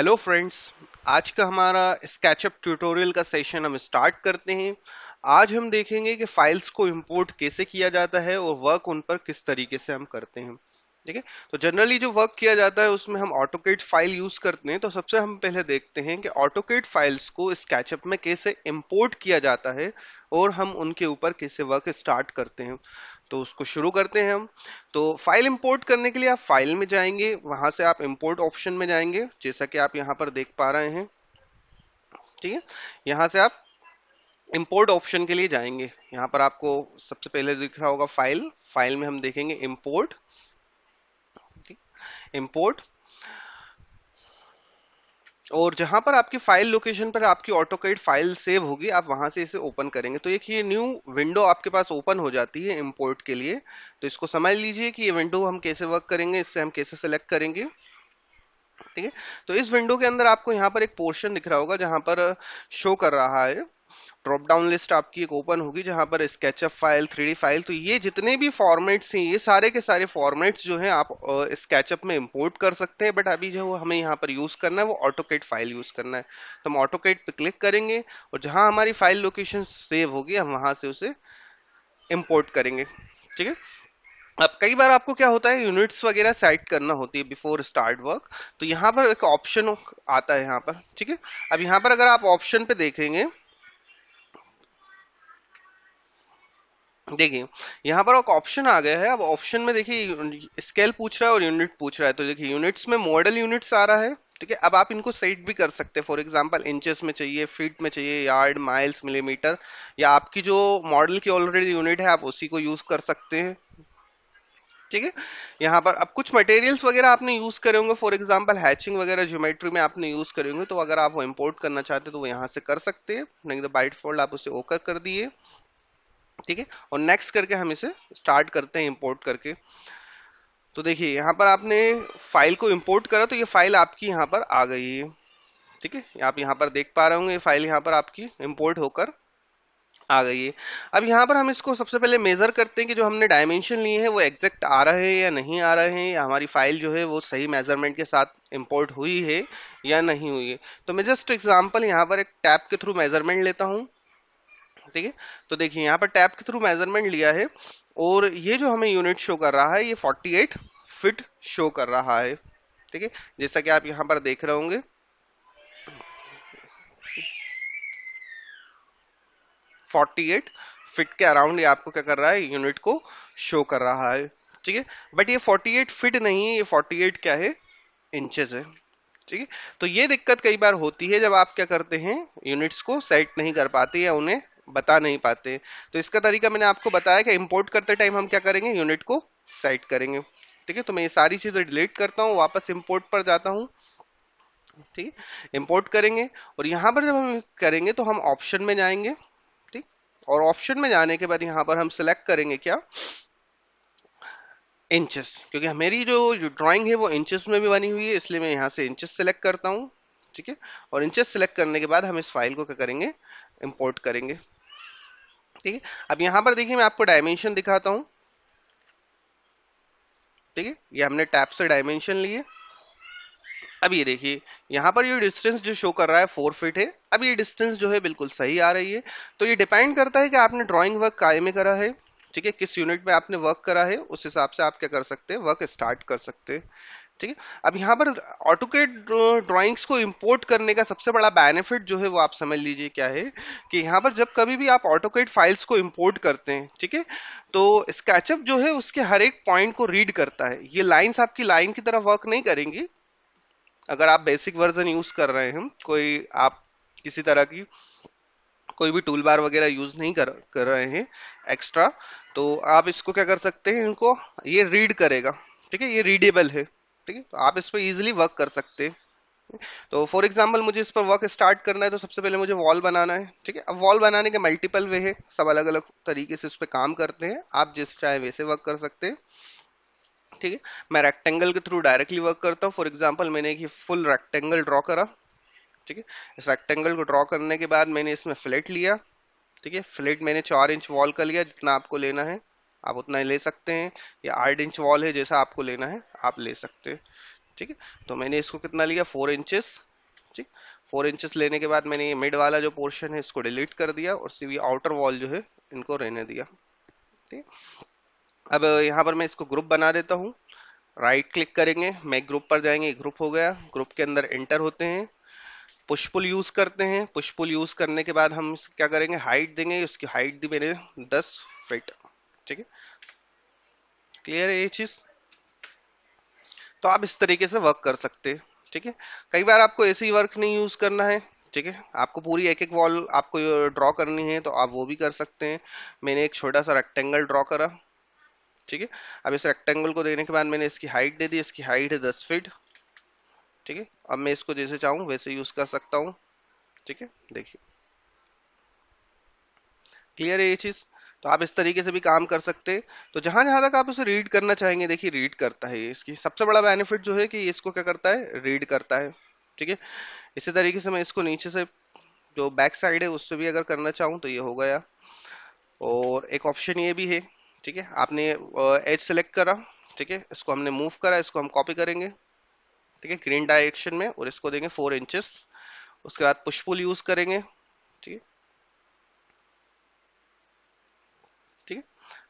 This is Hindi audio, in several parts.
Hello friends. आज का हमारा स्केचअप ट्यूटोरियल का सेशन हम स्टार्ट करते हैं। आज हम देखेंगे कि फाइल्स को इंपोर्ट कैसे किया जाता है और वर्क उन पर किस तरीके से हम करते हैं। ठीक है, तो जनरली जो वर्क किया जाता है उसमें हम ऑटोकैड फाइल यूज करते हैं। तो सबसे हम पहले देखते हैं कि ऑटोकैड फाइल्स को स्केचअप में कैसे इंपोर्ट किया जाता है और हम उनके ऊपर कैसे वर्क स्टार्ट करते हैं। तो उसको शुरू करते हैं हम। तो फाइल इंपोर्ट करने के लिए आप फाइल में जाएंगे, वहां से आप इंपोर्ट ऑप्शन में जाएंगे, जैसा कि आप यहाँ पर देख पा रहे हैं। ठीक है, यहाँ से आप इंपोर्ट ऑप्शन के लिए जाएंगे। यहाँ पर आपको सबसे पहले दिख रहा होगा फाइल। फाइल में हम देखेंगे इंपोर्ट। इंपोर्ट, और जहां पर आपकी फाइल लोकेशन पर आपकी ऑटोकैड फाइल सेव होगी, आप वहां से इसे ओपन करेंगे तो एक ये न्यू विंडो आपके पास ओपन हो जाती है इंपोर्ट के लिए। तो इसको समझ लीजिए कि ये विंडो हम कैसे वर्क करेंगे, इससे हम कैसे सेलेक्ट करेंगे। ठीक है, तो इस विंडो के अंदर आपको यहाँ पर एक पोर्शन दिख रहा होगा जहां पर शो कर रहा है, ड्रॉप डाउन लिस्ट आपकी एक ओपन होगी जहां पर स्केचअप फाइल, 3D फाइल। तो ये जितने भी फॉर्मेट्स हैं, ये सारे के सारे फॉर्मेट्स जो हैं आप स्केचअप में इंपोर्ट कर सकते हैं। बट अभी जो हमें यहाँ पर यूज करना है वो ऑटोकैड फाइल यूज करना है। तो हम ऑटोकैड पे क्लिक करेंगे और जहां हमारी फाइल लोकेशन सेव होगी हम वहां से उसे इंपोर्ट करेंगे। ठीक है, अब कई बार आपको क्या होता है, यूनिट्स वगैरह सेट करना होती है बिफोर स्टार्ट वर्क। तो यहाँ पर एक ऑप्शन आता है यहाँ पर। ठीक है, अब यहाँ पर अगर आप ऑप्शन पे देखेंगे, देखिए यहाँ पर एक ऑप्शन आ गया है। अब ऑप्शन में देखिए स्केल पूछ रहा है और यूनिट पूछ रहा है। तो देखिए यूनिट्स में मॉडल यूनिट्स आ रहा है। ठीक है, अब आप इनको सेट भी कर सकते हैं। फॉर एग्जांपल इंचेस में चाहिए, फीट में चाहिए, यार्ड, माइल्स, मिलीमीटर, या आपकी जो मॉडल की ऑलरेडी यूनिट है आप उसी को यूज कर सकते हैं। ठीक है, यहाँ पर अब कुछ मटेरियल्स वगैरह आपने यूज करे होंगे, फॉर एग्जांपल हैचिंग वगैरह ज्योमेट्री में आपने यूज करे होंगे। तो अगर आप वो इंपोर्ट करना चाहते हैं तो वो यहाँ से कर सकते हैं, नहीं तो बाय डिफॉल्ट आप उसे ओकर कर दिए। ठीक है, और नेक्स्ट करके हम इसे स्टार्ट करते हैं इंपोर्ट करके। तो देखिए यहाँ पर आपने फाइल को इंपोर्ट करा तो ये फाइल आपकी यहाँ पर आ गई है। ठीक है, आप यहाँ पर देख पा रहे होंगे ये फाइल यहाँ पर आपकी इंपोर्ट होकर आ गई है। अब यहाँ पर हम इसको सबसे पहले मेजर करते हैं कि जो हमने डायमेंशन लिए हैं वो एग्जैक्ट आ रहे हैं या नहीं आ रहे हैं, या हमारी फाइल जो है वो सही मेजरमेंट के साथ इंपोर्ट हुई है या नहीं हुई है। तो मैं जस्ट एग्जांपल यहाँ पर एक टैब के थ्रू मेजरमेंट लेता हूँ। ठीक है, तो देखिए यहाँ पर टैब के थ्रू मेजरमेंट लिया है और ये जो हमें यूनिट शो कर रहा है ये 48 फीट शो कर रहा है। ठीक है, जैसा कि आप यहाँ पर देख रहे होंगे 48 फीट के अराउंड ये आपको क्या कर रहा है, यूनिट को शो कर रहा है। ठीक है, बट ये 48 फीट नहीं है, ये 48 क्या है, इंचेस है। ठीक है, तो ये दिक्कत कई बार होती है जब आप क्या करते हैं, यूनिट्स को सेट नहीं कर पाते या उन्हें बता नहीं पाते। तो इसका तरीका मैंने आपको बताया कि इंपोर्ट करते टाइम हम क्या करेंगे, यूनिट को सेट करेंगे। ठीक है, तो मैं ये सारी चीजें डिलीट करता हूँ, वापस इंपोर्ट पर जाता हूँ। ठीक है, इंपोर्ट करेंगे और यहाँ पर जब हम करेंगे तो हम ऑप्शन में जाएंगे। ठीक, और ऑप्शन में जाने के बाद यहाँ पर हम सिलेक्ट करेंगे क्या, इंचेस, क्योंकि मेरी जो ड्राइंग है वो इंचेस में भी बनी हुई है, इसलिए मैं यहाँ से इंचेस सेलेक्ट करता हूँ। ठीक है, और इंचेस सेलेक्ट करने के बाद हम इस फाइल को क्या करेंगे, इंपोर्ट करेंगे। ठीक है, अब यहाँ पर देखिए मैं आपको डायमेंशन दिखाता हूँ। ठीक है, ये हमने टैब से डायमेंशन लिए। अब ये देखिए यहाँ पर ये डिस्टेंस जो शो कर रहा है 4 फीट है। अब ये डिस्टेंस जो है बिल्कुल सही आ रही है। तो ये डिपेंड करता है कि आपने ड्राइंग वर्क काय में करा है। ठीक है, किस यूनिट में आपने वर्क करा है, उस हिसाब से आप क्या कर सकते हैं, वर्क स्टार्ट कर सकते हैं। ठीक है, अब यहाँ पर ऑटोकैड ड्राइंग्स को इंपोर्ट करने का सबसे बड़ा बेनिफिट जो है वो आप समझ लीजिए क्या है, कि यहाँ पर जब कभी भी आप ऑटोकैड फाइल्स को इंपोर्ट करते हैं, ठीक है, तो स्केचअप जो है उसके हर एक पॉइंट को रीड करता है। ये लाइंस आपकी लाइन की तरह वर्क नहीं करेंगी। अगर आप बेसिक वर्जन यूज कर रहे हैं, कोई आप किसी तरह की कोई भी टूल बार वगैरह यूज नहीं कर रहे हैं एक्स्ट्रा, तो आप इसको क्या कर सकते हैं, इनको ये रीड करेगा। ठीक है, ये रीडेबल है। ठीक है, तो आप इस पर इजीली वर्क कर सकते हैं। तो फॉर एग्जांपल मुझे इस पर वर्क स्टार्ट करना है तो सबसे पहले मुझे वॉल बनाना है। ठीक है, अब वॉल बनाने के मल्टीपल वे है, सब अलग अलग तरीके से उस पर काम करते हैं, आप जिस चाहे वैसे वर्क कर सकते हैं। ठीक है, मैं रेक्टेंगल के थ्रू डायरेक्टली वर्क करता हूँ। फॉर एग्जांपल मैंने एक फुल रेक्टेंगल ड्रॉ करा। ठीक है, इस रेक्टेंगल को ड्रॉ करने के बाद मैंने इसमें फ्लैट लिया। ठीक है, फ्लैट मैंने 4 इंच वॉल का लिया, जितना आपको लेना है आप उतना ही ले सकते हैं, या 8 इंच वॉल है, जैसा आपको लेना है आप ले सकते हैं। ठीक है, तो मैंने इसको कितना लिया, 4 इंचेस ठीक। 4 इंचेस लेने के बाद मैंने ये मिड वाला जो पोर्शन है इसको डिलीट कर दिया और सिर्फ आउटर वॉल जो है इनको रहने दिया। ठीक। अब यहाँ पर मैं इसको ग्रुप बना देता हूँ। राइट क्लिक करेंगे, मैं ग्रुप पर जाएंगे, ग्रुप हो गया। ग्रुप के अंदर एंटर होते हैं, पुश पुल यूज करते हैं। पुश पुल यूज करने के बाद हम क्या करेंगे, हाइट देंगे। उसकी हाइट दी मैंने 10 फीट। ठीक है, क्लियर है ये चीज। तो आप इस तरीके से वर्क कर सकते हैं। ठीक है, कई बार आपको ऐसे ही वर्क नहीं यूज करना है। ठीक है, आपको पूरी एक एक वॉल आपको ड्रॉ करनी है तो आप वो भी कर सकते हैं। मैंने एक छोटा सा रेक्टेंगल ड्रॉ करा। ठीक है, अब इस रेक्टेंगल को देने के बाद मैंने इसकी हाइट दे दी। इसकी हाइट है 10 फीट। ठीक है, अब मैं इसको जैसे चाहूँ वैसे यूज कर सकता हूँ। ठीक है, देखिए क्लियर है ये चीज। तो आप इस तरीके से भी काम कर सकते हैं। तो जहां जहां तक आप उसे रीड करना चाहेंगे, देखिए रीड करता है ये। इसकी सबसे बड़ा बेनिफिट जो है कि ये इसको क्या करता है, रीड करता है। ठीक है, इसी तरीके से मैं इसको नीचे से जो बैक साइड है उससे भी अगर करना चाहूँ तो ये हो गया। और एक ऑप्शन ये भी है। ठीक है, आपने एज सेलेक्ट करा। ठीक है, इसको हमने मूव करा, इसको हम कॉपी करेंगे। ठीक है, ग्रीन डायरेक्शन में, और इसको देंगे 4 इंचेस। उसके बाद पुश पुल यूज करेंगे। ठीक है। ठीक है,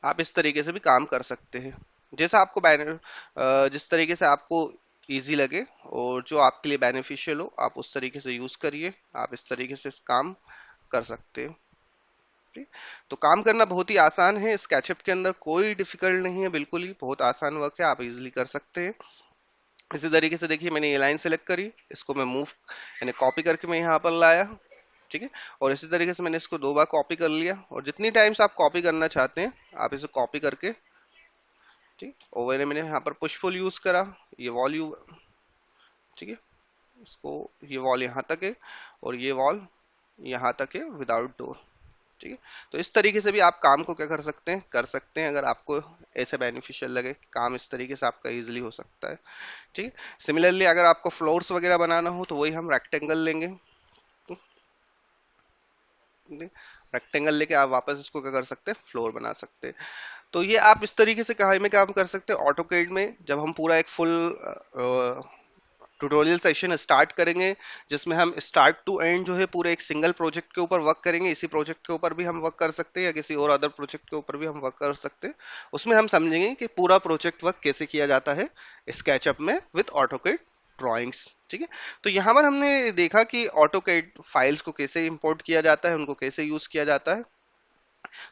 आप इस तरीके से भी काम कर सकते हैं। जैसा आपको जिस तरीके से आपको इजी लगे और जो आपके लिए बेनिफिशियल हो, आप उस तरीके से यूज करिए। आप इस तरीके से काम कर सकते हैं। ठीक। तो काम करना बहुत ही आसान है, स्केचअप के अंदर कोई डिफिकल्ट नहीं है, बिल्कुल ही बहुत आसान वर्क है, आप इजीली कर सकते हैं। इसी तरीके से देखिए मैंने ये लाइन सेलेक्ट करी, इसको मैं मूव यानी कॉपी करके मैं यहाँ पर लाया। ठीक है, और इसी तरीके से मैंने इसको 2 बार कॉपी कर लिया। और जितनी टाइम्स आप कॉपी करना चाहते हैं आप इसे कॉपी करके, ठीक, और मैंने यहाँ पर पुशफुल यूज करा। ये वॉल यू, ठीक है, इसको, ये वॉल यहाँ तक है और ये वॉल यहाँ तक है विदाउट डोर। ठीक है, तो इस तरीके से भी आप काम को क्या कर सकते हैं अगर आपको ऐसे बेनिफिशियल लगे। काम इस तरीके से आपका इजीली हो सकता है। ठीक है, सिमिलरली अगर आपको फ्लोर्स वगैरह बनाना हो तो वही हम रेक्टेंगल लेंगे। रेक्टेंगल लेके आप वापस इसको क्या कर सकते हैं, फ्लोर बना सकते हैं। तो ये आप इस तरीके से कहाँ में काम कर सकते हैं, ऑटोकैड में जब हम पूरा एक फुल ट्यूटोरियल सेशन स्टार्ट करेंगे, जिसमें हम स्टार्ट टू एंड जो है पूरे एक सिंगल प्रोजेक्ट के ऊपर वर्क करेंगे। इसी प्रोजेक्ट के ऊपर भी हम वर्क कर सकते हैं या किसी और अदर प्रोजेक्ट के ऊपर भी हम वर्क कर सकते हैं। उसमें हम समझेंगे कि पूरा प्रोजेक्ट वर्क कैसे किया जाता है स्केचअप में विद ऑटोकैड ड्राइंग्स। ठीक है, तो यहाँ पर हमने देखा कि ऑटोकैड फाइल्स को कैसे इंपोर्ट किया जाता है, उनको कैसे यूज किया जाता है।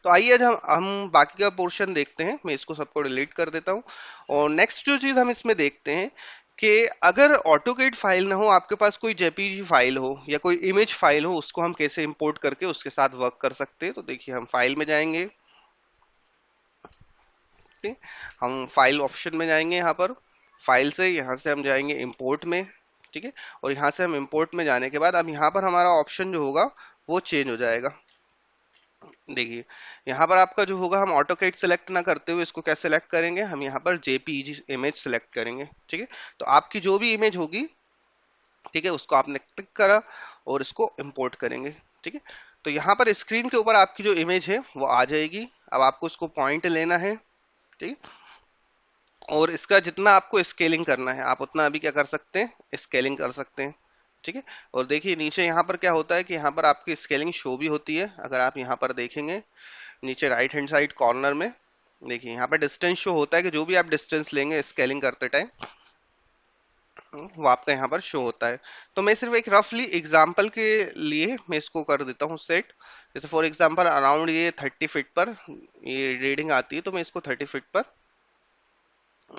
तो आइए आज हम बाकी का पोर्शन देखते हैं। मैं इसको सबको डिलीट कर देता हूँ। और नेक्स्ट जो चीज हम इसमें देखते हैं कि अगर ऑटोकैड फाइल ना हो, आपके पास कोई जेपीजी फाइल हो या कोई इमेज फाइल हो, उसको हम कैसे इंपोर्ट करके उसके साथ वर्क कर सकते हैं। तो देखिए हम फाइल में जाएंगे। ठीक, हम फाइल ऑप्शन में जाएंगे। यहाँ पर फाइल से यहाँ से हम जाएंगे इंपोर्ट में। ठीक है, और यहाँ से हम इंपोर्ट में जाने के बाद अब यहाँ पर हमारा ऑप्शन जो होगा वो चेंज हो जाएगा। देखिए यहाँ पर आपका जो होगा, हम ऑटोकैड सेलेक्ट ना करते हुए इसको क्या सेलेक्ट करेंगे, हम यहाँ पर जेपीईजी इमेज सेलेक्ट करेंगे। ठीक है, तो आपकी जो भी इमेज होगी, ठीक है, उसको आपने क्लिक करा और इसको इंपोर्ट करेंगे। ठीक है, तो यहाँ पर स्क्रीन के ऊपर आपकी जो इमेज है वो आ जाएगी। अब आपको इसको पॉइंट लेना है। ठीक है, और इसका जितना आपको स्केलिंग करना है आप उतना अभी क्या कर सकते हैं, स्केलिंग कर सकते हैं। ठीक है, और देखिए नीचे यहाँ पर क्या होता है कि यहाँ पर आपकी स्केलिंग शो भी होती है। अगर आप यहाँ पर देखेंगे नीचे राइट हैंड साइड कॉर्नर में, देखिए यहाँ पर डिस्टेंस शो होता है कि जो भी आप डिस्टेंस लेंगे स्केलिंग करते टाइम वो आपका यहाँ पर शो होता है। तो मैं सिर्फ एक रफली एग्जांपल के लिए मैं इसको कर देता हूँ सेट। जैसे फॉर एग्जांपल अराउंड ये 30 फीट पर ये रीडिंग आती है, तो मैं इसको 30 फीट पर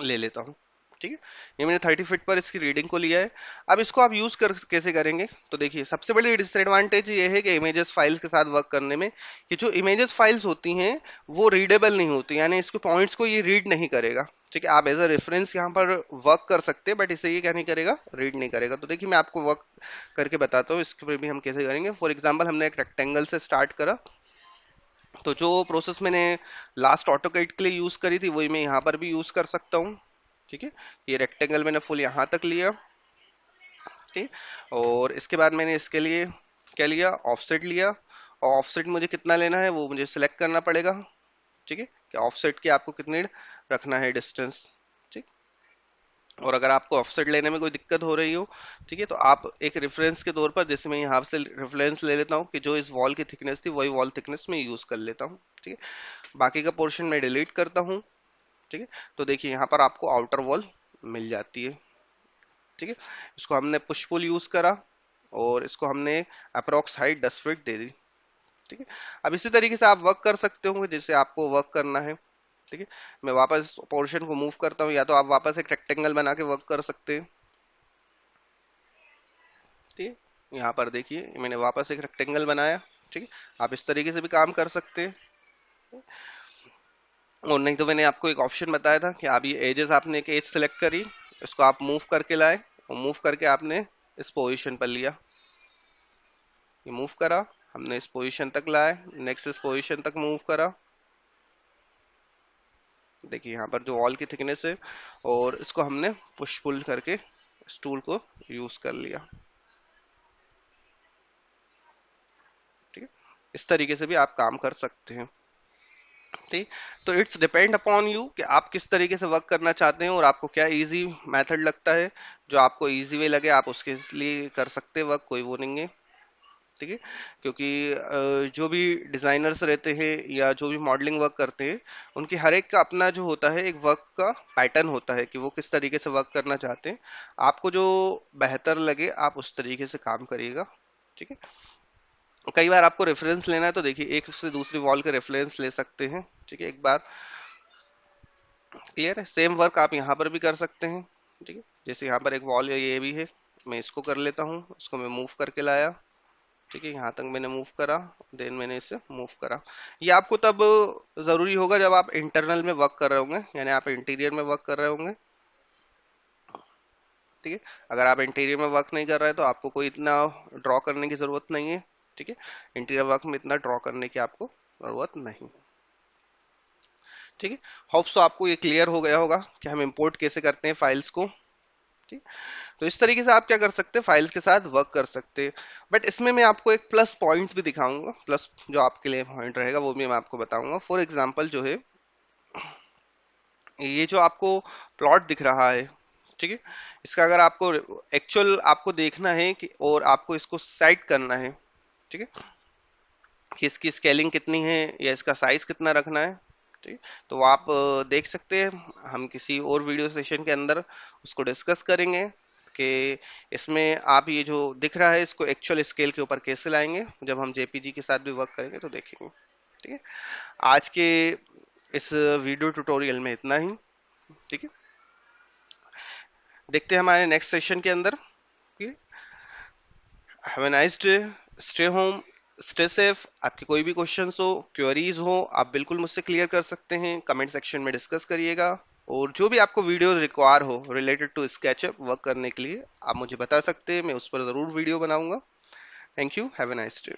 ले लेता हूँ। ठीक है, ये मैंने 30 फीट पर इसकी रीडिंग को लिया है। अब इसको आप यूज कर कैसे करेंगे, तो देखिए सबसे बड़ी डिसएडवांटेज ये है कि इमेजेस फाइल्स के साथ वर्क करने में कि जो इमेजेस फाइल्स होती हैं वो रीडेबल नहीं होती, यानी इसके पॉइंट्स को ये रीड नहीं करेगा। ठीक है, आप एज अ रेफरेंस यहाँ पर वर्क कर सकते हैं, बट इसे ये क्या नहीं करेगा, रीड नहीं करेगा। तो देखिए मैं आपको वर्क करके बताता हूँ इसके पे भी हम कैसे करेंगे। फॉर एग्जाम्पल हमने एक रेक्टेंगल से स्टार्ट करा, तो जो प्रोसेस मैंने लास्ट ऑटोकैड के लिए यूज करी थी वही मैं यहाँ पर भी यूज कर सकता हूँ। ठीक है, ये रेक्टेंगल मैंने फुल यहाँ तक लिया। ठीक, और इसके बाद मैंने इसके लिए क्या लिया, ऑफसेट लिया। और ऑफसेट मुझे कितना लेना है वो मुझे सिलेक्ट करना पड़ेगा। ठीक है, कि ऑफसेट की आपको कितने रखना है डिस्टेंस। ठीक, और अगर आपको ऑफसेट लेने में कोई दिक्कत हो रही हो, ठीक है, तो आप एक रेफरेंस के तौर पर, जैसे मैं यहाँ से रेफरेंस ले लेता हूँ कि जो इस वॉल की थिकनेस थी वही वॉल थिकनेस में यूज कर लेता हूँ, ठीक है। बाकी का पोर्शन मैं डिलीट करता हूँ, ठीक है। तो देखिए यहाँ पर आपको आउटर वॉल मिल जाती है, ठीक है। इसको हमने पुश पुल यूज करा और इसको हमने अप्रोक्स हाइट 10 फीट दे दी, ठीक है। अब इसी तरीके से आप वर्क कर सकते होंगे जैसे आपको वर्क करना है, ठीक है। मैं वापस पोर्शन को मूव करता हूँ, या तो आप वापस एक रेक्टेंगल बना के वर्क कर सकते हैं, ठीक है। यहाँ पर देखिए मैंने वापस एक रेक्टेंगल बनाया, ठीक है। आप इस तरीके से भी काम कर सकते हैं, और नहीं तो मैंने आपको एक ऑप्शन बताया था कि आप ये एजेस, आपने एक एज सेलेक्ट करी, इसको आप मूव करके लाए, और मूव करके आपने इस पोजीशन पर लिया, ये मूव करा, हमने इस पोजीशन तक लाए, नेक्स्ट इस पोजीशन तक मूव करा, देखिए यहाँ पर जो वॉल की थिकनेस है, और इसको हमने पुश पुल करके इस टूल को यूज कर लिया, ठीक है। इस तरीके से भी आप काम कर सकते हैं, ठीक। तो इट्स डिपेंड अपॉन यू कि आप किस तरीके से वर्क करना चाहते हैं और आपको क्या इजी मेथड लगता है। जो आपको इजी वे लगे आप उसके लिए कर सकते हैं वर्क, कोई वो नहीं है, ठीक है। क्योंकि जो भी डिजाइनर्स रहते हैं या जो भी मॉडलिंग वर्क करते हैं, उनकी हर एक का अपना जो होता है एक वर्क का पैटर्न होता है कि वो किस तरीके से वर्क करना चाहते हैं। आपको जो बेहतर लगे आप उस तरीके से काम करिएगा, ठीक है। कई बार आपको रेफरेंस लेना है तो देखिए एक से दूसरी वॉल के रेफरेंस ले सकते हैं, ठीक है, एक बार। क्लियर है, सेम वर्क आप यहाँ पर भी कर सकते हैं, ठीक है। जैसे यहाँ पर एक वॉल है, ये भी है, मैं इसको कर लेता हूँ, इसको मैं मूव करके लाया, ठीक है, यहाँ तक मैंने मूव करा, देन मैंने इसे मूव करा। ये आपको तब जरूरी होगा जब आप इंटरनल में वर्क कर रहे होंगे, यानी आप इंटीरियर में वर्क कर रहे होंगे, ठीक है। अगर आप इंटीरियर में वर्क नहीं कर रहे हैं तो आपको कोई इतना ड्रॉ करने की जरूरत नहीं है, ठीक है। इंटीरियर वर्क में इतना ड्रॉ करने की आपको जरूरत नहीं, ठीक है। होप सो आपको ये क्लियर हो गया होगा कि हम इंपोर्ट कैसे करते हैं फाइल्स को, ठीक। तो इस तरीके से आप क्या कर सकते हैं, फाइल्स के साथ वर्क कर सकते हैं। बट इसमें मैं आपको एक प्लस पॉइंट्स भी दिखाऊंगा, प्लस जो आपके लिए पॉइंट रहेगा वो भी मैं आपको बताऊंगा। फॉर एग्जांपल जो है, ये जो आपको प्लॉट दिख रहा है, ठीक है, इसका अगर आपको एक्चुअल आपको देखना है कि, और आपको इसको सेट करना है, ठीक है, कि इसकी स्केलिंग कितनी है या इसका साइज कितना रखना है, ठीक है, तो वो आप देख सकते हैं। हम किसी और वीडियो सेशन के अंदर उसको डिस्कस करेंगे कि इसमें आप ये जो दिख रहा है इसको एक्चुअल स्केल के ऊपर कैसे लाएंगे, जब हम जेपीजी के साथ भी वर्क करेंगे तो देखेंगे, ठीक है। आज के इस वीडियो ट्यूटोरियल में इतना ही, ठीक है। देखते हैं हमारे नेक्स्ट सेशन के अंदर, ठीक है। Have a nice day, stay home, stay safe. आपके कोई भी क्वेश्चंस हो, क्वेरीज हो, आप बिल्कुल मुझसे क्लियर कर सकते हैं, कमेंट सेक्शन में डिस्कस करिएगा। और जो भी आपको वीडियो रिक्वायर हो रिलेटेड टू स्केचअप वर्क करने के लिए, आप मुझे बता सकते हैं, मैं उस पर ज़रूर वीडियो बनाऊंगा। Thank you, have a nice day.